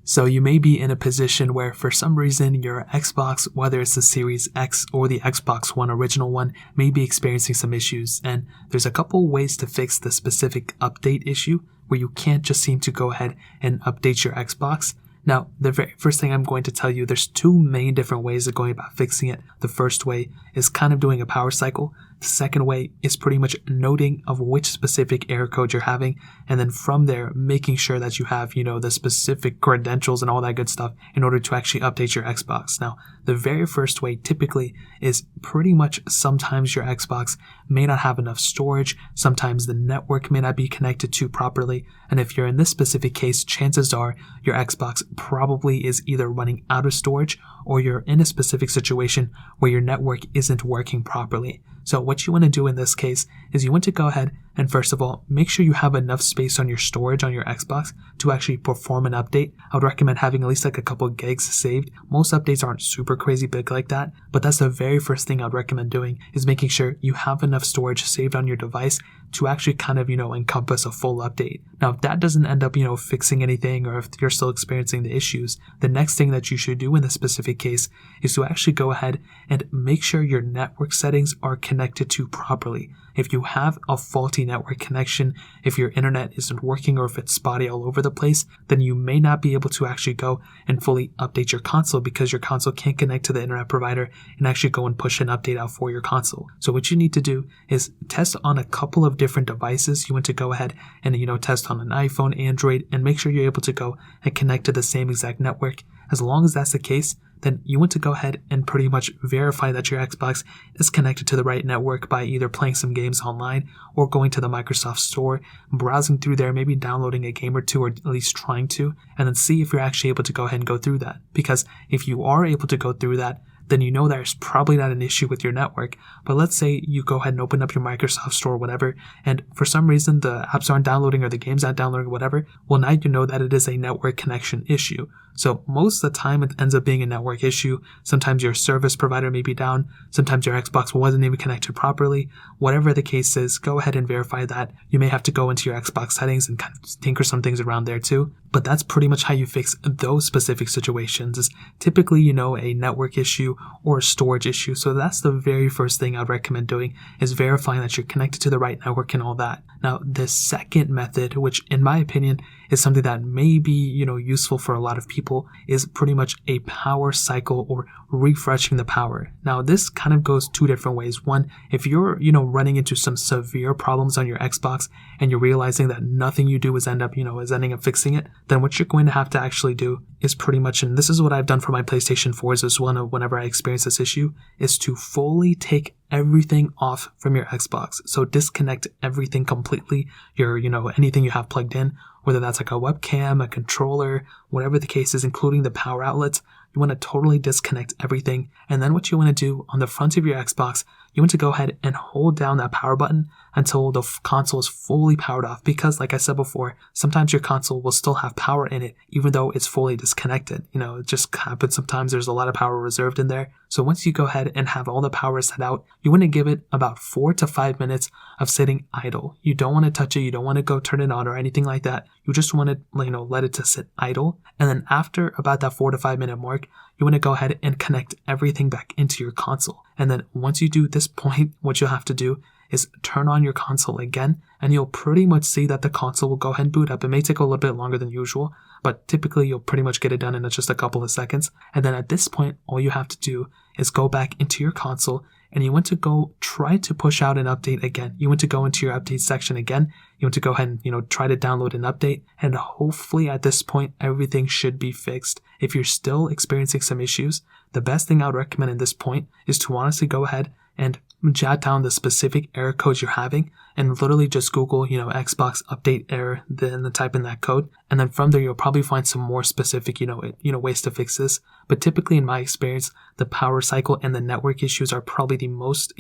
So you may be in a position where for some reason your Xbox, whether it's the Series X or the Xbox One original one, may be experiencing some issues. And there's a couple ways to fix the specific update issue where you can't just seem to go ahead and update your Xbox. Now, the very first thing I'm going to tell you, there's two main different ways of going about fixing it. The first way is kind of doing a power cycle. The second way is pretty much noting of which specific error code you're having, and then from there, making sure that you have, the specific credentials and all that good stuff in order to actually update your Xbox. Now, the very first way typically is pretty much sometimes your Xbox may not have enough storage, sometimes the network may not be connected to properly, and if you're in this specific case, chances are your Xbox probably is either running out of storage or you're in a specific situation where your network isn't working properly. So what you want to do in this case is you want to go ahead and first of all, make sure you have enough space on your storage on your Xbox to actually perform an update. I would recommend having at least like a couple gigs saved. Most updates aren't super crazy big like that, but that's the very first thing I'd recommend doing is making sure you have enough storage saved on your device to actually kind of, encompass a full update. Now, if that doesn't end up, fixing anything, or if you're still experiencing the issues, the next thing that you should do in this specific case is to actually go ahead and make sure your network settings are connected to properly. If you have a faulty network connection, if your internet isn't working or if it's spotty all over the place, then you may not be able to actually go and fully update your console because your console can't connect to the internet provider and actually go and push an update out for your console. So what you need to do is test on a couple of different devices. You want to go ahead and, test on an iPhone, Android, and make sure you're able to go and connect to the same exact network. As long as that's the case, then you want to go ahead and pretty much verify that your Xbox is connected to the right network by either playing some games online or going to the Microsoft Store, browsing through there, maybe downloading a game or two, or at least trying to, and then see if you're actually able to go ahead and go through that. Because if you are able to go through that, then you know there's probably not an issue with your network. But let's say you go ahead and open up your Microsoft Store or whatever, and for some reason the apps aren't downloading or the games aren't downloading or whatever, well, now you know that it is a network connection issue. So most of the time it ends up being a network issue. Sometimes your service provider may be down. Sometimes your Xbox wasn't even connected properly. Whatever the case is, go ahead and verify that. You may have to go into your Xbox settings and kind of tinker some things around there too. But that's pretty much how you fix those specific situations. Is typically, a network issue or a storage issue. So that's the very first thing I'd recommend doing is verifying that you're connected to the right network and all that. Now, the second method, which in my opinion is something that may be, useful for a lot of people, is pretty much a power cycle or refreshing the power. Now, this kind of goes two different ways. One, if you're, running into some severe problems on your Xbox and you're realizing that nothing you do is ending up fixing it, then what you're going to have to actually do is pretty much, and this is what I've done for my PlayStation 4s as well whenever I experience this issue, is to fully take everything off from your Xbox. So disconnect everything completely, your, anything you have plugged in, whether that's like a webcam, a controller, whatever the case is, including the power outlets. You want to totally disconnect everything. And then what you want to do on the front of your Xbox, you want to go ahead and hold down that power button until the console is fully powered off. Because like I said before, sometimes your console will still have power in it, even though it's fully disconnected. It just happens sometimes. There's a lot of power reserved in there. So once you go ahead and have all the power set out, you want to give it about 4 to 5 minutes of sitting idle. You don't want to touch it. You don't want to go turn it on or anything like that. You just want to, let it to sit idle. And then after about that 4 to 5 minute mark, you want to go ahead and connect everything back into your console. And then once you do this point, what you'll have to do is turn on your console again, and you'll pretty much see that the console will go ahead and boot up. It may take a little bit longer than usual, but typically you'll pretty much get it done in just a couple of seconds. And then at this point, all you have to do is go back into your console, and you want to go try to push out an update again. You want to go into your update section again. You want to go ahead and, try to download an update, and hopefully at this point, everything should be fixed. If you're still experiencing some issues, the best thing I would recommend at this point is to honestly go ahead and jot down the specific error codes you're having and literally just Google, Xbox update error, then type in that code. And then from there, you'll probably find some more specific, ways to fix this. But typically in my experience, the power cycle and the network issues are probably the most,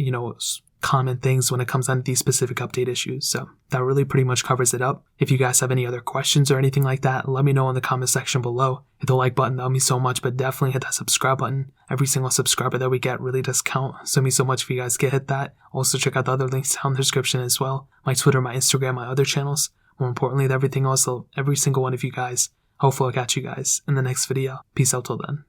common things when it comes down to these specific update issues. So that really pretty much covers it up. If you guys have any other questions or anything like that, let me know in the comment section below. Hit the like button, that would mean so much, but definitely hit that subscribe button. Every single subscriber that we get really does count, so it means so much if you guys can hit that. Also check out the other links down in the description as well. My Twitter, my Instagram, my other channels. More importantly than everything else, every single one of you guys. Hopefully I'll catch you guys in the next video. Peace out till then.